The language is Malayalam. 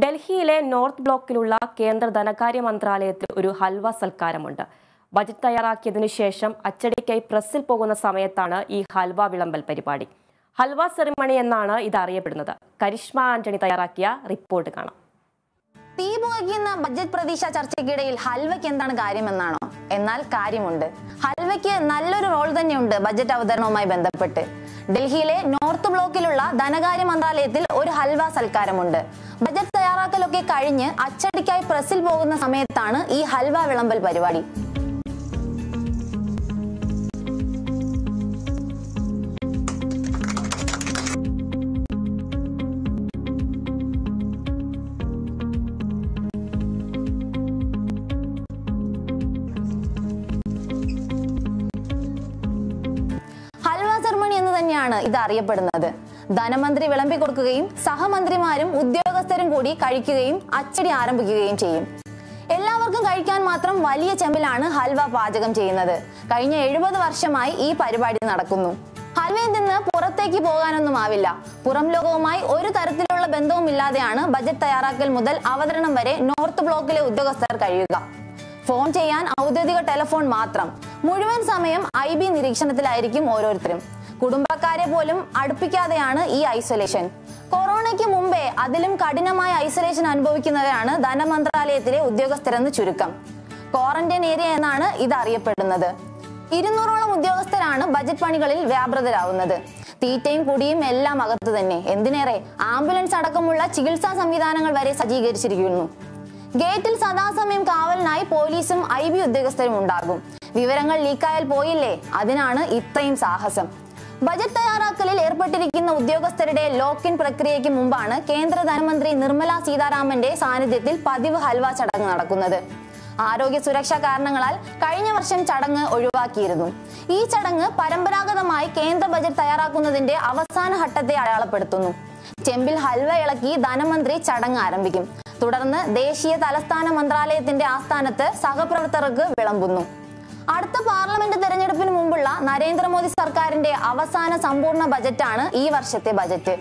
ഡൽഹിയിലെ നോർത്ത് ബ്ലോക്കിലുള്ള കേന്ദ്ര ധനകാര്യ മന്ത്രാലയത്തിൽ ഒരു ഹൽവ സൽക്കാരമുണ്ട്. ബജറ്റ് തയ്യാറാക്കിയതിനു ശേഷം അച്ചടിക്കായി പ്രസ്സിൽ പോകുന്ന സമയത്താണ് ഈ ഹൽവ വിളമ്പൽ പരിപാടി. ഹൽവ സെറിമണി എന്നാണ് ഇത് അറിയപ്പെടുന്നത്. കരിഷ്മ ആന്റണി തയ്യാറാക്കിയ റിപ്പോർട്ട് കാണാം. തീ പുകയ്ക്കുന്ന ബജറ്റ് പ്രതീക്ഷ ചർച്ചയ്ക്കിടയിൽ ഹൽവയ്ക്ക് എന്താണ് കാര്യമെന്നാണോ? എന്നാൽ കാര്യമുണ്ട്. ഹൽവയ്ക്ക് നല്ലൊരു റോൾ തന്നെയുണ്ട് ബജറ്റ് അവതരണവുമായി ബന്ധപ്പെട്ട്. ഡൽഹിയിലെ നോർത്ത് ബ്ലോക്കിലുള്ള ധനകാര്യ മന്ത്രാലയത്തിൽ ഒരു ഹൽവ സൽക്കാരമുണ്ട്. ബജറ്റ് തയ്യാറാക്കലൊക്കെ കഴിഞ്ഞ് അച്ചടിക്കായി പ്രസ്സിൽ പോകുന്ന സമയത്താണ് ഈ ഹൽവ വിളമ്പൽ പരിപാടി. ഹൽവ സെറിമണി എന്ന് തന്നെയാണ് ഇത് അറിയപ്പെടുന്നത്. ധനമന്ത്രി വിളമ്പി കൊടുക്കുകയും സഹമന്ത്രിമാരും ഉദ്യോഗസ്ഥരും കൂടി കഴിക്കുകയും അച്ചടി ആരംഭിക്കുകയും ചെയ്യും. എല്ലാവർക്കും കഴിക്കാൻ മാത്രം വലിയ ചെമ്പിലാണ് ഹൽവ പാചകം ചെയ്യുന്നത്. കഴിഞ്ഞ 70 വർഷമായി ഈ പരിപാടി നടക്കുന്നു. ഹൽവയിൽ നിന്ന് പുറത്തേക്ക് പോകാനൊന്നും ആവില്ല. പുറം ലോകവുമായി ഒരു തരത്തിലുള്ള ബന്ധവുമില്ലാതെയാണ് ബജറ്റ് തയ്യാറാക്കൽ മുതൽ അവതരണം വരെ നോർത്ത് ബ്ലോക്കിലെ ഉദ്യോഗസ്ഥർ കഴിയുക. ഫോൺ ചെയ്യാൻ ഔദ്യോഗിക ടെലിഫോൺ മാത്രം. മുഴുവൻ സമയം IB നിരീക്ഷണത്തിലായിരിക്കും ഓരോരുത്തരും. കുടുംബക്കാരെ പോലും അടുപ്പിക്കാതെയാണ് ഈ ഐസൊലേഷൻ. കൊറോണയ്ക്ക് മുമ്പേ അതിലും കഠിനമായ ഐസൊലേഷൻ അനുഭവിക്കുന്നവരാണ് ധനമന്ത്രാലയത്തിലെ ഉദ്യോഗസ്ഥരെന്ന് ചുരുക്കം. ക്വാറന്റൈൻ ഏരിയ എന്നാണ് ഇത് അറിയപ്പെടുന്നത്. 200ഓളം ഉദ്യോഗസ്ഥരാണ് ബജറ്റ് പണികളിൽ വ്യാപൃതരാവുന്നത്. തീറ്റയും കുടിയും എല്ലാം അകത്തു തന്നെ. എന്തിനേറെ ആംബുലൻസ് അടക്കമുള്ള ചികിത്സാ സംവിധാനങ്ങൾ വരെ സജ്ജീകരിച്ചിരിക്കുന്നു. ഗേറ്റിൽ സദാസമയം കാവലിനായി പോലീസും IB ഉദ്യോഗസ്ഥരും ഉണ്ടാകും. വിവരങ്ങൾ ലീക്കായാൽ പോയില്ലേ, അതിനാണ് ഇത്രയും സാഹസം. ബജറ്റ് തയ്യാറാക്കലിൽ ഏർപ്പെട്ടിരിക്കുന്ന ഉദ്യോഗസ്ഥരുടെ ലോക്ക് ഇൻ പ്രക്രിയയ്ക്ക് മുമ്പാണ് കേന്ദ്ര ധനമന്ത്രി നിർമ്മല സീതാരാമന്റെ സാന്നിധ്യത്തിൽ പതിവ് ഹൽവ ചടങ്ങ് നടക്കുന്നത്. ആരോഗ്യ സുരക്ഷാ കാരണങ്ങളാൽ കഴിഞ്ഞ വർഷം ചടങ്ങ് ഒഴിവാക്കിയിരുന്നു. ഈ ചടങ്ങ് പരമ്പരാഗതമായി കേന്ദ്ര ബജറ്റ് തയ്യാറാക്കുന്നതിന്റെ അവസാന ഘട്ടത്തെ അടയാളപ്പെടുത്തുന്നു. ചെമ്പിൽ ഹൽവ ഇളക്കി ധനമന്ത്രി ചടങ്ങ് ആരംഭിക്കും. തുടർന്ന് ദേശീയ തലസ്ഥാന മന്ത്രാലയത്തിന്റെ ആസ്ഥാനത്ത് സഹപ്രവർത്തകർക്ക് വിളമ്പുന്നു. അടുത്ത പാർലമെന്റ് തെരഞ്ഞെടുപ്പിന് മുമ്പുള്ള നരേന്ദ്രമോദി സർക്കാരിന്റെ അവസാന സമ്പൂർണ്ണ ബജറ്റാണ് ഈ വർഷത്തെ ബജറ്റ്.